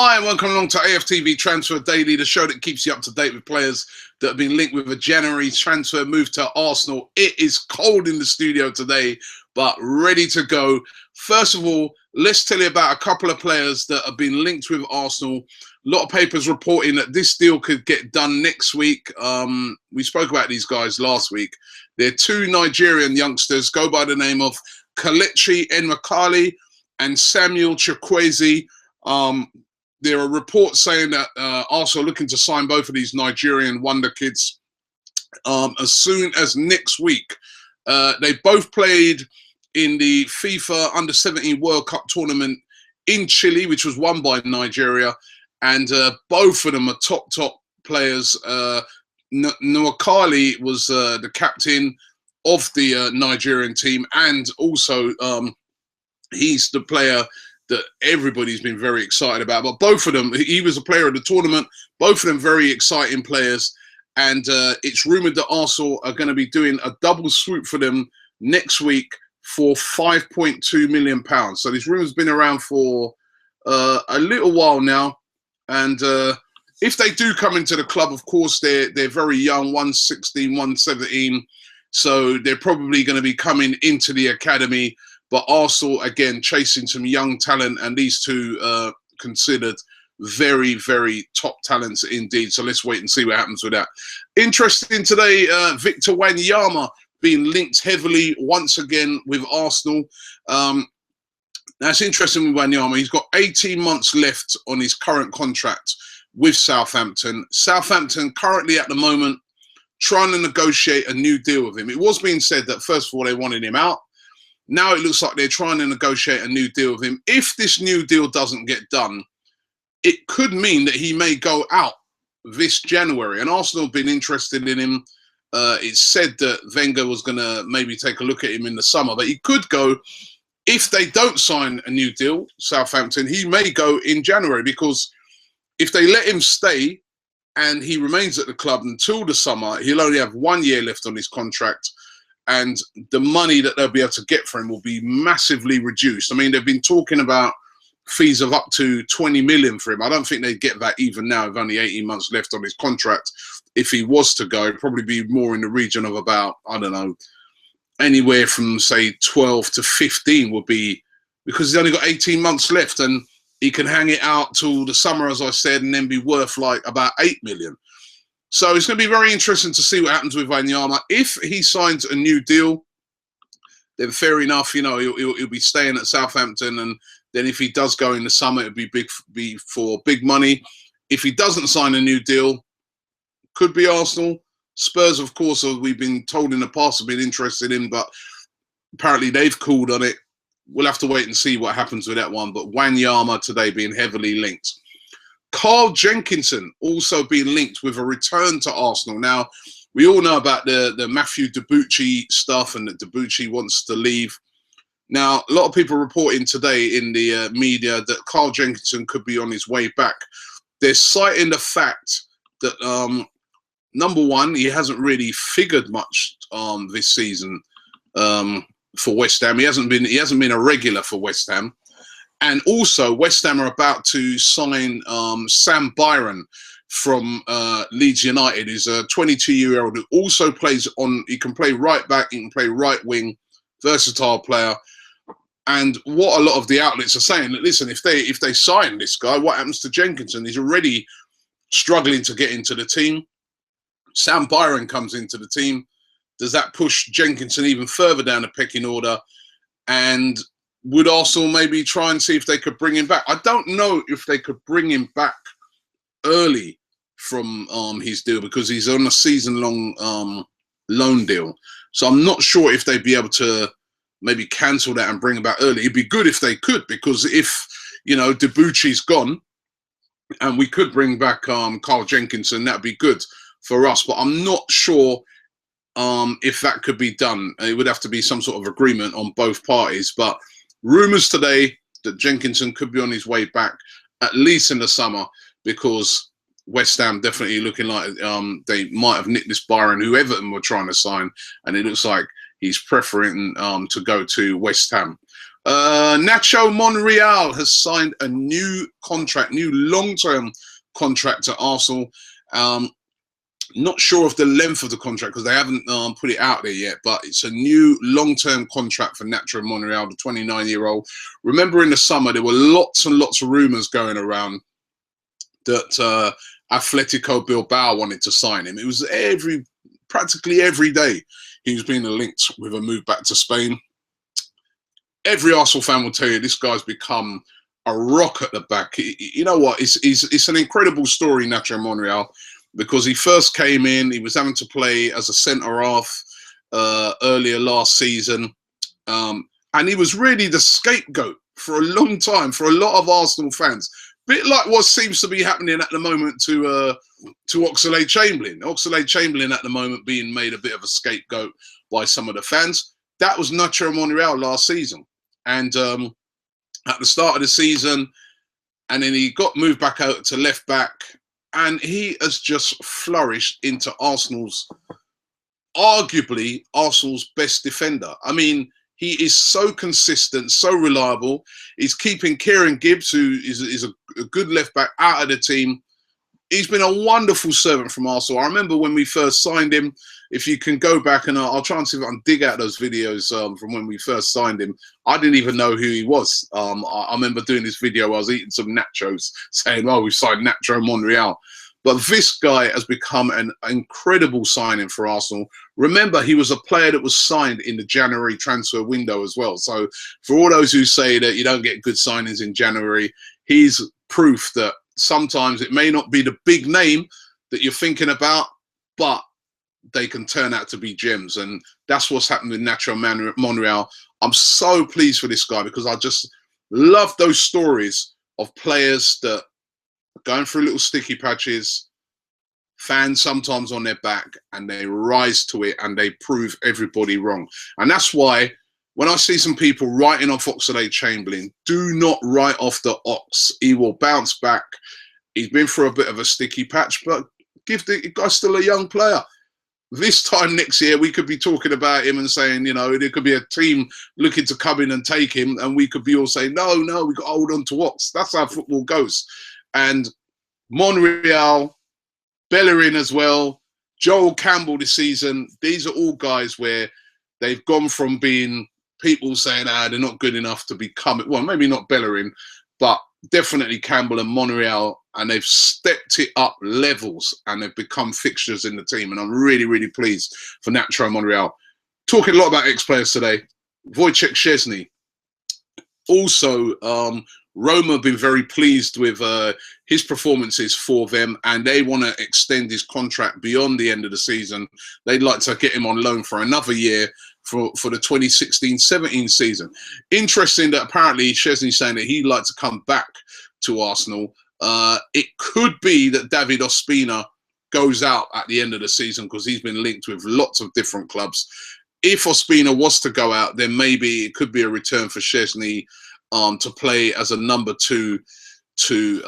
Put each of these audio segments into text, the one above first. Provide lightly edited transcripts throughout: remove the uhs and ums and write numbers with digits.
Hi, and welcome along to AFTV Transfer Daily, the show that keeps you up to date with players that have been linked with a January transfer move to Arsenal. It is cold in the studio today, but ready to go. First of all, let's tell you about a couple of players that have been linked with Arsenal. A lot of papers reporting that this deal could get done next week. We spoke about these guys last week. They're two Nigerian youngsters, go by the name of Kelechi Emefiele and Samuel Chukwueze. There are reports saying that Arsenal are looking to sign both of these Nigerian wonder kids as soon as next week. They both played in the FIFA Under-17 World Cup tournament in Chile, which was won by Nigeria, and both of them are top players. Nwakali was the captain of the Nigerian team, and also he's the player that everybody's been very excited about. But both of them, he was a player of the tournament, both of them very exciting players. And it's rumoured that Arsenal are going to be doing a double swoop for them next week for £5.2 million. So this rumour's been around for a little while now. And if they do come into the club, of course, they're very young, 116, 117. So they're probably going to be coming into the academy. But Arsenal, again, chasing some young talent, and these two considered very, very top talents indeed. So let's wait and see what happens with that. Interesting today, Victor Wanyama being linked heavily once again with Arsenal. That's interesting with Wanyama. He's got 18 months left on his current contract with Southampton. Southampton currently at the moment trying to negotiate a new deal with him. It was being said that, first of all, they wanted him out. Now it looks like they're trying to negotiate a new deal with him. If this new deal doesn't get done, it could mean that he may go out this January. And Arsenal have been interested in him. It's said that Wenger was going to maybe take a look at him in the summer. But he could go, if they don't sign a new deal, Southampton, he may go in January. Because if they let him stay and he remains at the club until the summer, he'll only have 1 year left on his contract. And the money that they'll be able to get for him will be massively reduced. I mean, they've been talking about fees of up to 20 million for him. I don't think they'd get that even now with only 18 months left on his contract. If he was to go, it'd probably be more in the region of about, I don't know, anywhere from, say, 12 to 15 would be, because he's only got 18 months left and he can hang it out till the summer, as I said, and then be worth like about 8 million. So it's going to be very interesting to see what happens with Wanyama. If he signs a new deal, then fair enough. You know, he'll be staying at Southampton, and then if he does go in the summer, it'll be for big money. If he doesn't sign a new deal, could be Arsenal. Spurs, of course, we've been told in the past have been interested in, but apparently they've called on it. We'll have to wait and see what happens with that one. But Wanyama today being heavily linked. Carl Jenkinson also being linked with a return to Arsenal. Now, we all know about the Matthew Debuchy stuff and that Debuchy wants to leave. Now, a lot of people reporting today in the media that Carl Jenkinson could be on his way back. They're citing the fact that, number one, he hasn't really figured much this season for West Ham. He hasn't been a regular for West Ham. And also, West Ham are about to sign Sam Byron from Leeds United. He's a 22-year-old who also plays on. He can play right back. He can play right wing. Versatile player. And what a lot of the outlets are saying, that listen, if they sign this guy, what happens to Jenkinson? He's already struggling to get into the team. Sam Byron comes into the team. Does that push Jenkinson even further down the pecking order? And would Arsenal maybe try and see if they could bring him back? I don't know if they could bring him back early from his deal, because he's on a season-long loan deal. So I'm not sure if they'd be able to maybe cancel that and bring him back early. It'd be good if they could, because if, you know, Debuchy's gone and we could bring back Carl Jenkinson, that'd be good for us. But I'm not sure if that could be done. It would have to be some sort of agreement on both parties. But rumours today that Jenkinson could be on his way back, at least in the summer, because West Ham definitely looking like they might have nicked this Byron, who Everton were trying to sign, and it looks like he's preferring to go to West Ham. Nacho Monreal has signed a new contract, new long-term contract to Arsenal. Not sure of the length of the contract because they haven't put it out there yet, but it's a new long-term contract for Nacho Monreal, the 29-year-old. Remember in the summer, there were lots and lots of rumours going around that Atletico Bilbao wanted to sign him. It was practically every day he was being linked with a move back to Spain. Every Arsenal fan will tell you this guy's become a rock at the back. You know what? It's an incredible story, Nacho Monreal, because he first came in, he was having to play as a centre-half earlier last season. And he was really the scapegoat for a long time for a lot of Arsenal fans. Bit like what seems to be happening at the moment to Oxlade-Chamberlain. Oxlade-Chamberlain at the moment being made a bit of a scapegoat by some of the fans. That was Nacho Monreal last season. And at the start of the season, and then he got moved back out to left back, and he has just flourished into arguably Arsenal's best defender. I mean, he is so consistent, so reliable. He's keeping Kieran Gibbs, who is a good left back, out of the team. He's been a wonderful servant from Arsenal. I remember when we first signed him. If you can go back and I'll try and see if I can dig out those videos from when we first signed him. I didn't even know who he was. I remember doing this video. I was eating some nachos, saying, "Oh, we've signed Nacho Monreal." But this guy has become an incredible signing for Arsenal. Remember, he was a player that was signed in the January transfer window as well. So for all those who say that you don't get good signings in January, he's proof that sometimes it may not be the big name that you're thinking about, but they can turn out to be gems. And that's what's happened with Nacho Monreal. I'm so pleased for this guy because I just love those stories of players that are going through little sticky patches, fans sometimes on their back, and they rise to it and they prove everybody wrong. And that's why when I see some people writing off Oxlade-Chamberlain, do not write off the Ox. He will bounce back. He's been through a bit of a sticky patch, but give the guy still a young player. This time next year, we could be talking about him and saying, you know, there could be a team looking to come in and take him, and we could be all saying, no, we got to hold on to Ox. That's how football goes. And Monreal, Bellerin as well, Joel Campbell this season, these are all guys where they've gone from being people saying, they're not good enough to become, well, maybe not Bellerin, but definitely Campbell and Monreal, and they've stepped it up levels and they've become fixtures in the team. And I'm really, really pleased for Nacho Monreal. Talking a lot about ex-players today, Wojciech Szczesny. Also, Roma have been very pleased with his performances for them, and they want to extend his contract beyond the end of the season. They'd like to get him on loan for another year for the 2016-17 season. Interesting that apparently Szczesny's saying that he'd like to come back to Arsenal. It could be that David Ospina goes out at the end of the season because he's been linked with lots of different clubs. If Ospina was to go out, then maybe it could be a return for Szczesny to play as a number 2 to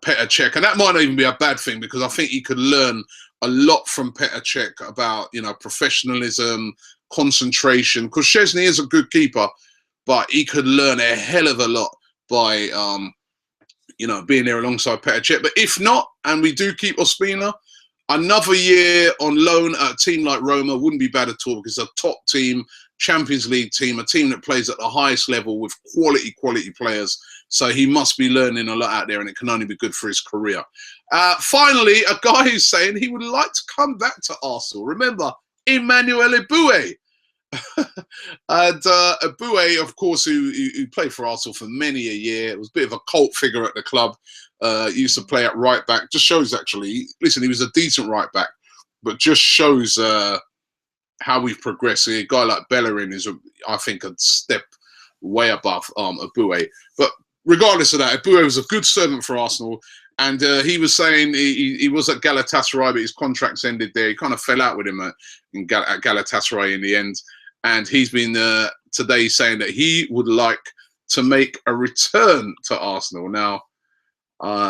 Petr Cech. And that might not even be a bad thing because I think he could learn a lot from Petr Cech about, you know, professionalism, concentration, because Szczesny is a good keeper, but he could learn a hell of a lot by, you know, being there alongside Petr Cech. But if not, and we do keep Ospina, another year on loan at a team like Roma wouldn't be bad at all because it's a top team, Champions League team, a team that plays at the highest level with quality players. So he must be learning a lot out there, and it can only be good for his career. Finally, a guy who's saying he would like to come back to Arsenal. Remember, Emmanuel Eboué. And Eboué, of course, who played for Arsenal for many a year. It was a bit of a cult figure at the club. Used to play at right back. Just shows, actually, listen, he was a decent right back, but just shows how we've progressed. A guy like Bellerin is, I think, a step way above Eboué. But regardless of that, Eboué was a good servant for Arsenal. And he was saying he was at Galatasaray, but his contract's ended there. He kind of fell out with him at Galatasaray in the end. And he's been today saying that he would like to make a return to Arsenal. Now,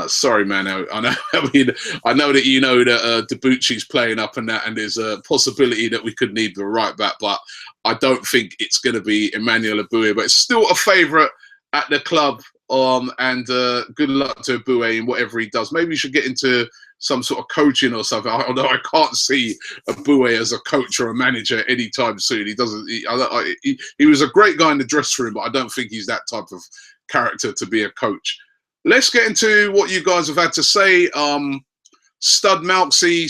Sorry, man. I know. I mean, I know that you know that Debuchy's playing up and that, and there's a possibility that we could need the right back, but I don't think it's going to be Emmanuel Aboué. But it's still a favourite at the club. And good luck to Aboué in whatever he does. Maybe he should get into some sort of coaching or something. Although I can't see Aboué as a coach or a manager anytime soon. He doesn't. He was a great guy in the dressing room, but I don't think he's that type of character to be a coach. Let's get into what you guys have had to say. Stud Malexi,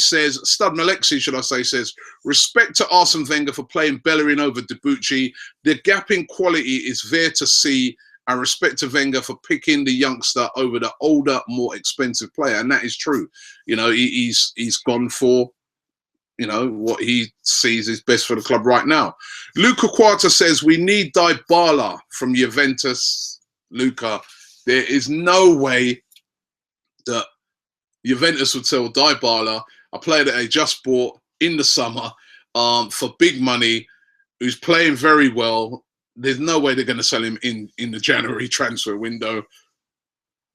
should I say, says, respect to Arsene Wenger for playing Bellerin over Debuchy. The gap in quality is there to see, and respect to Wenger for picking the youngster over the older, more expensive player. And that is true. You know, he's gone for, you know, what he sees is best for the club right now. Luca Quarta says, we need Dybala from Juventus. Luca, there is no way that Juventus would sell Dybala, a player that they just bought in the summer, for big money, who's playing very well. There's no way they're going to sell him in the January transfer window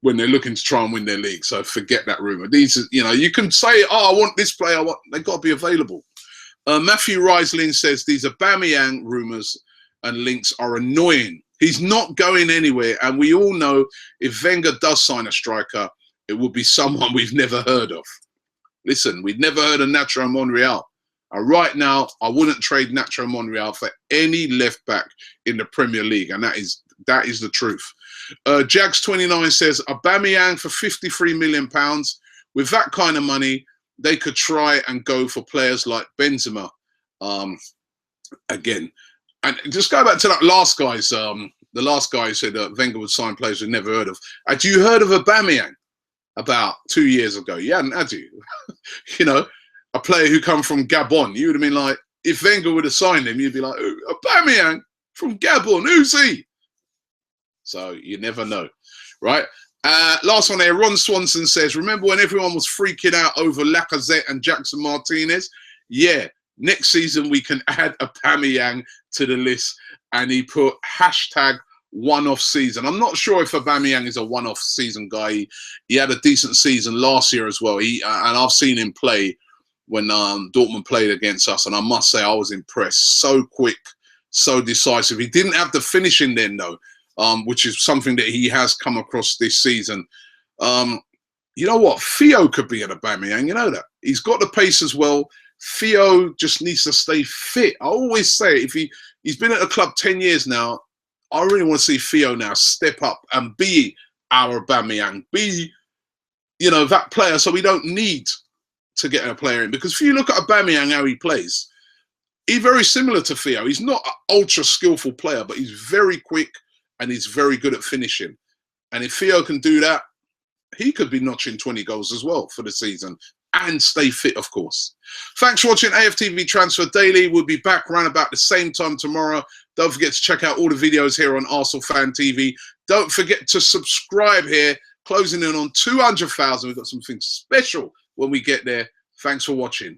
when they're looking to try and win their league. So forget that rumor. These, you know, you can say, oh, I want this player. They've got to be available. Matthew Riesling says these Aubameyang rumors and links are annoying. He's not going anywhere, and we all know if Wenger does sign a striker, it will be someone we've never heard of. Listen, we've never heard of Nacho Monreal. Right now, I wouldn't trade Nacho Monreal for any left back in the Premier League, and that is the truth. Jags29 says Aubameyang for £53 million. With that kind of money, they could try and go for players like Benzema. Again. And just go back to that last guy's, the last guy who said Wenger would sign players we've never heard of. Had you heard of Aubameyang about 2 years ago? You hadn't, had you? You know, a player who come from Gabon. You would have been like, if Wenger would have signed him, you'd be like, Aubameyang from Gabon, who's he? So you never know, right? Last one here, Ron Swanson says, remember when everyone was freaking out over Lacazette and Jackson Martinez? Yeah. Next season, we can add Aubameyang to the list, and he put hashtag one-off season. I'm not sure if Aubameyang is a one-off season guy. He had a decent season last year as well. And I've seen him play when Dortmund played against us, and I must say I was impressed. So quick, so decisive. He didn't have the finishing then, though, which is something that he has come across this season. You know what? Theo could be an Aubameyang. You know that. He's got the pace as well. Theo just needs to stay fit. I always say, if he's been at the club 10 years now, I really want to see Theo now step up and be our Aubameyang, be, you know, that player. So we don't need to get a player in, because if you look at Aubameyang, how he plays, he's very similar to Theo. He's not an ultra skillful player, but he's very quick and he's very good at finishing. And if Theo can do that, he could be notching 20 goals as well for the season. And stay fit, of course. Thanks for watching AFTV Transfer Daily. We'll be back around about the same time tomorrow. Don't forget to check out all the videos here on Arsenal Fan TV. Don't forget to subscribe here. Closing in on 200,000. We've got something special when we get there. Thanks for watching.